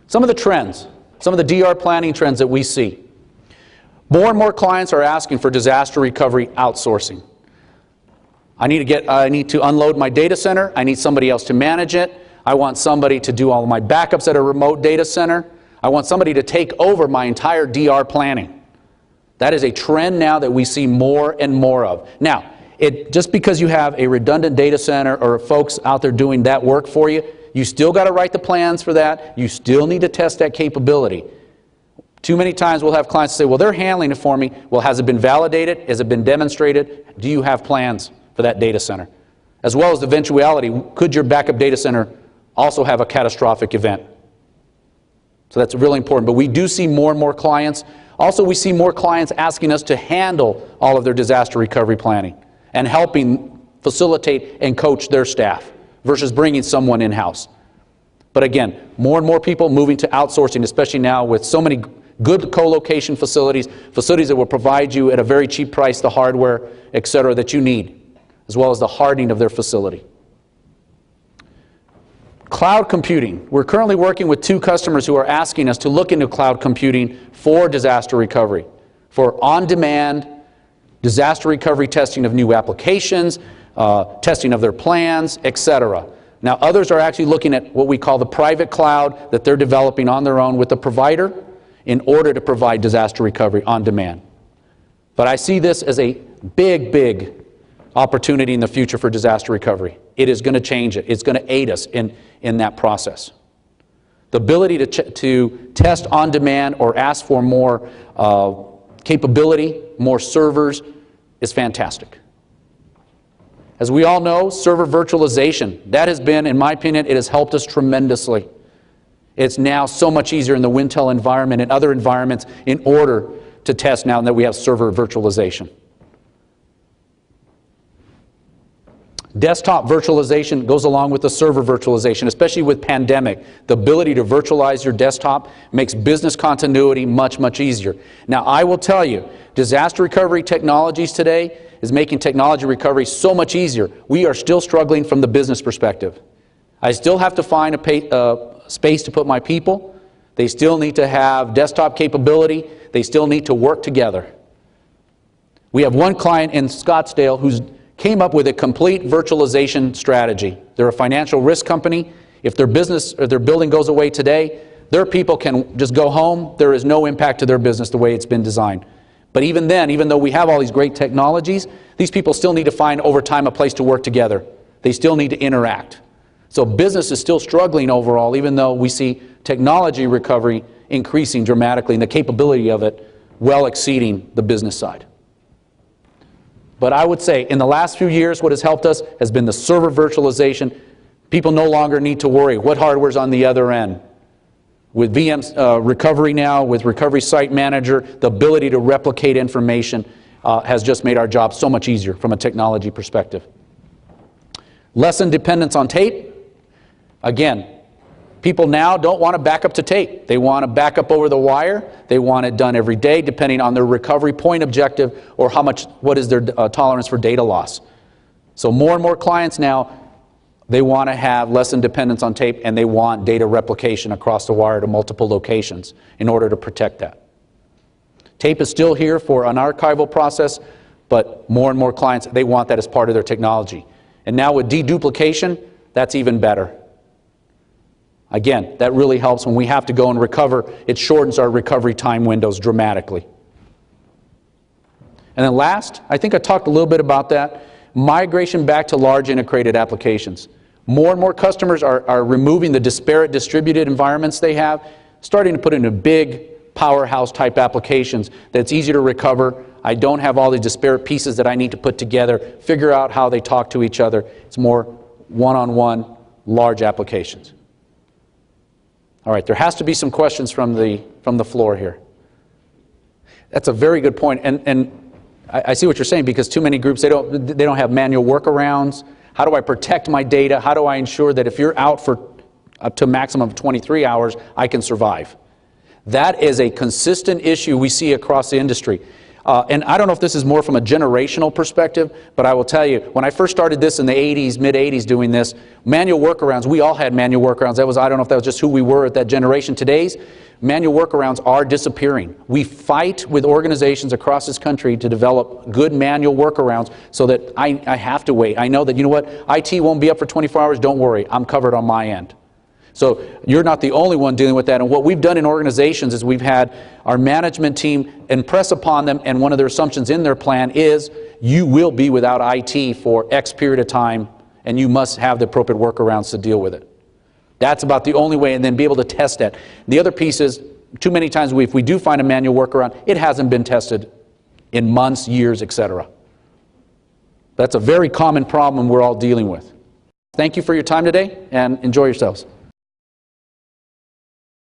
Some of the trends, some of the DR planning trends that we see. More and more clients are asking for disaster recovery outsourcing. I need to unload my data center. I need somebody else to manage it. I want somebody to do all of my backups at a remote data center. I want somebody to take over my entire DR planning. That is a trend now that we see more and more of. Now, just because you have a redundant data center or folks out there doing that work for you, you still got to write the plans for that. You still need to test that capability. Too many times we'll have clients say, well, they're handling it for me. Well, has it been validated? Has it been demonstrated? Do you have plans for that data center? As well as the eventuality, could your backup data center also have a catastrophic event? So that's really important. But we do see more and more clients. Also, we see more clients asking us to handle all of their disaster recovery planning and helping facilitate and coach their staff versus bringing someone in-house. But again, more and more people moving to outsourcing, especially now with so many good co-location facilities that will provide you at a very cheap price the hardware, etc., that you need, as well as the hardening of their facility. Cloud computing. We're currently working with 2 customers who are asking us to look into cloud computing for disaster recovery, for on-demand disaster recovery testing of new applications, testing of their plans, etc. Now, others are actually looking at what we call the private cloud that they're developing on their own with the provider in order to provide disaster recovery on demand. But I see this as a big, big opportunity in the future for disaster recovery. It is going to change it. It's going to aid us in that process. The ability to test on demand or ask for more capability, more servers, is fantastic. As we all know, server virtualization, that has been, in my opinion, it has helped us tremendously. It's now so much easier in the Wintel environment and other environments in order to test now that we have server virtualization. Desktop virtualization goes along with the server virtualization, especially with pandemic. The ability to virtualize your desktop makes business continuity much, much easier. Now, I will tell you, disaster recovery technologies today is making technology recovery so much easier. We are still struggling from the business perspective. I still have to find a space to put my people. They still need to have desktop capability. They still need to work together. We have one client in Scottsdale who's came up with a complete virtualization strategy. They're a financial risk company. If their business or their building goes away today, their people can just go home. There is no impact to their business the way it's been designed. But even then, even though we have all these great technologies, these people still need to find over time a place to work together. They still need to interact. So business is still struggling overall, even though we see technology recovery increasing dramatically and the capability of it well exceeding the business side. But I would say in the last few years, what has helped us has been the server virtualization. People no longer need to worry what hardware's on the other end. With VM recovery now, with Recovery Site Manager, the ability to replicate information has just made our job so much easier from a technology perspective. Lessen dependence on tape. Again, people now don't want to back up to tape. They want to back up over the wire. They want it done every day, depending on their recovery point objective or what is their tolerance for data loss. So more and more clients now, they want to have less dependence on tape, and they want data replication across the wire to multiple locations in order to protect that. Tape is still here for an archival process, but more and more clients, they want that as part of their technology. And now with deduplication, that's even better. Again, that really helps when we have to go and recover. It shortens our recovery time windows dramatically. And then last, I think I talked a little bit about that, migration back to large integrated applications. More and more customers are removing the disparate distributed environments they have, starting to put into big powerhouse type applications that's easy to recover. I don't have all the disparate pieces that I need to put together, figure out how they talk to each other. It's more one-on-one, large applications. All right, there has to be some questions from the floor here. That's a very good point, and I see what you're saying, because too many groups, they don't have manual workarounds. How do I protect my data? How do I ensure that if you're out for up to a maximum of 23 hours, I can survive? That is a consistent issue we see across the industry. And I don't know if this is more from a generational perspective, but I will tell you, when I first started this in the 80s, mid-80s doing this, manual workarounds, we all had manual workarounds. I don't know if that was just who we were at that generation. Today's manual workarounds are disappearing. We fight with organizations across this country to develop good manual workarounds so that I have to wait. I know that, you know what, IT won't be up for 24 hours. Don't worry, I'm covered on my end. So you're not the only one dealing with that. And what we've done in organizations is we've had our management team impress upon them, and one of their assumptions in their plan is you will be without IT for X period of time, and you must have the appropriate workarounds to deal with it. That's about the only way, and then be able to test that. The other piece is, too many times if we do find a manual workaround, it hasn't been tested in months, years, etc. That's a very common problem we're all dealing with. Thank you for your time today, and enjoy yourselves.